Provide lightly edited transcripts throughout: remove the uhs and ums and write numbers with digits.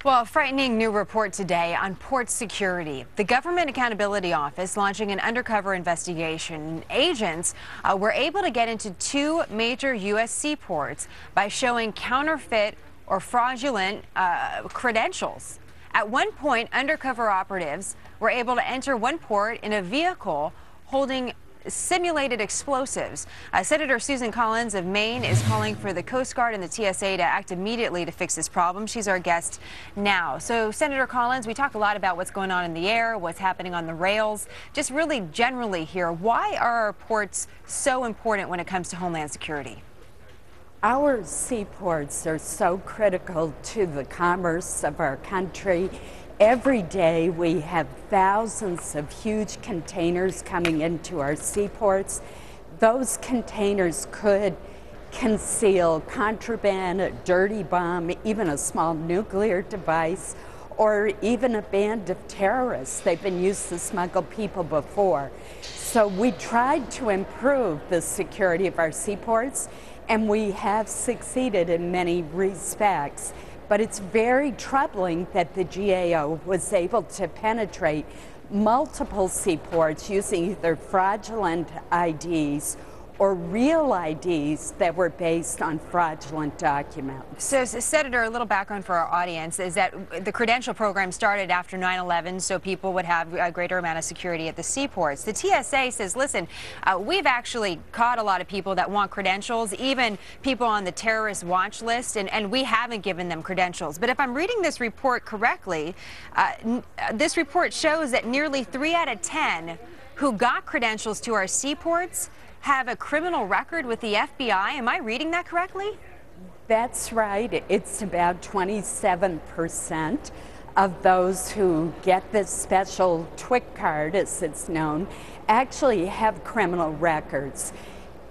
Well, a frightening new report today on port security. The Government Accountability Office launching an undercover investigation. Agents were able to get into two major U.S. seaports by showing counterfeit or fraudulent credentials. At one point, undercover operatives were able to enter one port in a vehicle holding simulated explosives. Senator Susan Collins of Maine is calling for the Coast Guard and the TSA to act immediately to fix this problem. She's our guest now. So, Senator Collins, we talk a lot about what's going on in the air, what's happening on the rails. Just really generally here, why are our ports so important when it comes to homeland security? Our seaports are so critical to the commerce of our country. Every day we have thousands of huge containers coming into our seaports. Those containers could conceal contraband, a dirty bomb, even a small nuclear device, or even a band of terrorists. They've been used to smuggle people before. So we tried to improve the security of our seaports, and we have succeeded in many respects. But it's very troubling that the GAO was able to penetrate multiple seaports using either fraudulent IDs or real IDs that were based on fraudulent documents. So, Senator, a little background for our audience is that the Credential program started after 9/11, so people would have a greater amount of security at the seaports. The TSA says, listen, we've actually caught a lot of people that want credentials, even people on the terrorist watch list, and we haven't given them credentials. But if I'm reading this report correctly, this report shows that nearly 3 out of 10 who got credentials to our seaports have a criminal record with the FBI. Am I reading that correctly? That's right. It's about 27% of those who get this special TWIC card, as it's known, actually have criminal records.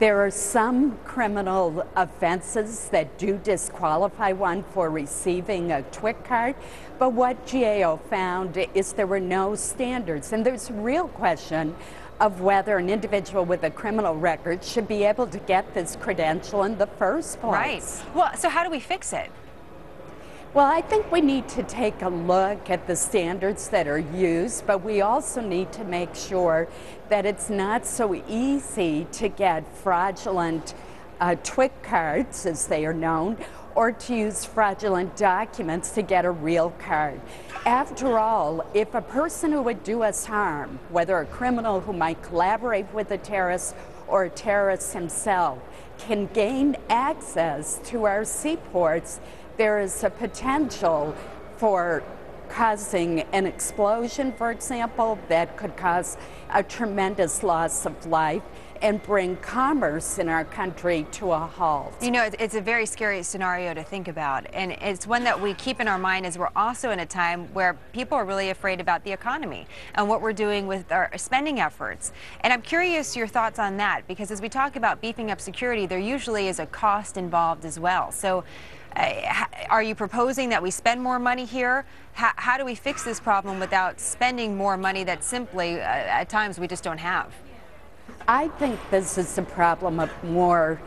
There are some criminal offenses that do disqualify one for receiving a TWIC card, but what GAO found is there were no standards, and there's a real question of whether an individual with a criminal record should be able to get this credential in the first place. Right. Well, so how do we fix it? Well, I think we need to take a look at the standards that are used, but we also need to make sure that it's not so easy to get fraudulent TWIC cards, as they are known, or to use fraudulent documents to get a real card. After all, if a person who would do us harm, whether a criminal who might collaborate with a terrorist or a terrorist himself, can gain access to our seaports, there is a potential for causing an explosion, for example, that could cause a tremendous loss of life and bring commerce in our country to a halt. You know, it's a very scary scenario to think about, and it's one that we keep in our mind as we're also in a time where people are really afraid about the economy and what we're doing with our spending efforts. And I'm curious your thoughts on that, because as we talk about beefing up security, there usually is a cost involved as well. So are you proposing that we spend more money here? How do we fix this problem without spending more money that simply at times we just don't have? I think this is a problem of more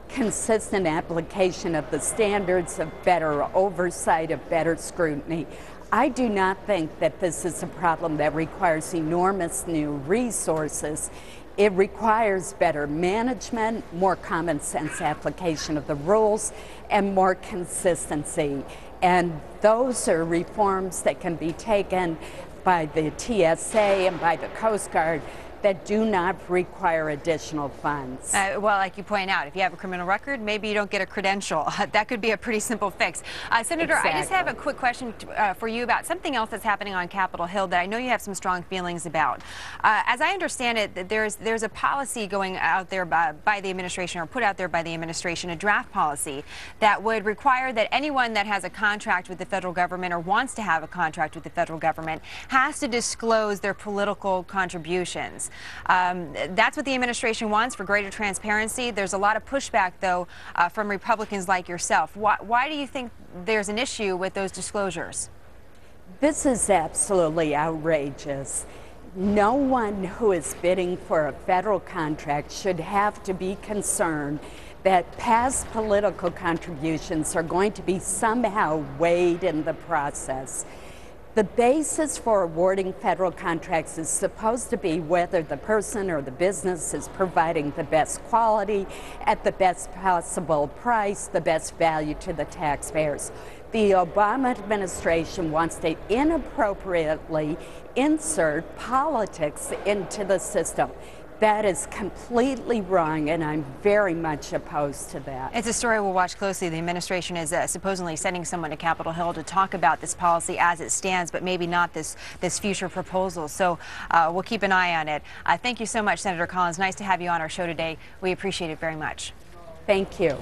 consistent application of the standards, of better oversight, of better scrutiny. I do not think that this is a problem that requires enormous new resources. It requires better management, more common sense application of the rules, and more consistency. And those are reforms that can be taken by the TSA and by the Coast Guard that do not require additional funds. Well, like you point out, if you have a criminal record, maybe you don't get a credential. That could be a pretty simple fix. Senator, exactly. I just have a quick question for you about something else that's happening on Capitol Hill that I know you have some strong feelings about. As I understand it, there's a policy going out there by the administration, or put out there by the administration, a draft policy that would require that anyone that has a contract with the federal government or wants to have a contract with the federal government has to disclose their political contributions. That's what the administration wants, for greater transparency. There's a lot of pushback, though, from Republicans like yourself. Why do you think there's an issue with those disclosures? This is absolutely outrageous. No one who is bidding for a federal contract should have to be concerned that past political contributions are going to be somehow weighed in the process. The basis for awarding federal contracts is supposed to be whether the person or the business is providing the best quality at the best possible price, the best value to the taxpayers. The Obama administration wants to inappropriately insert politics into the system. That is completely wrong, and I'm very much opposed to that. It's a story we'll watch closely. The administration is supposedly sending someone to Capitol Hill to talk about this policy as it stands, but maybe not this future proposal. So we'll keep an eye on it. Thank you so much, Senator Collins. Nice to have you on our show today. We appreciate it very much. Thank you.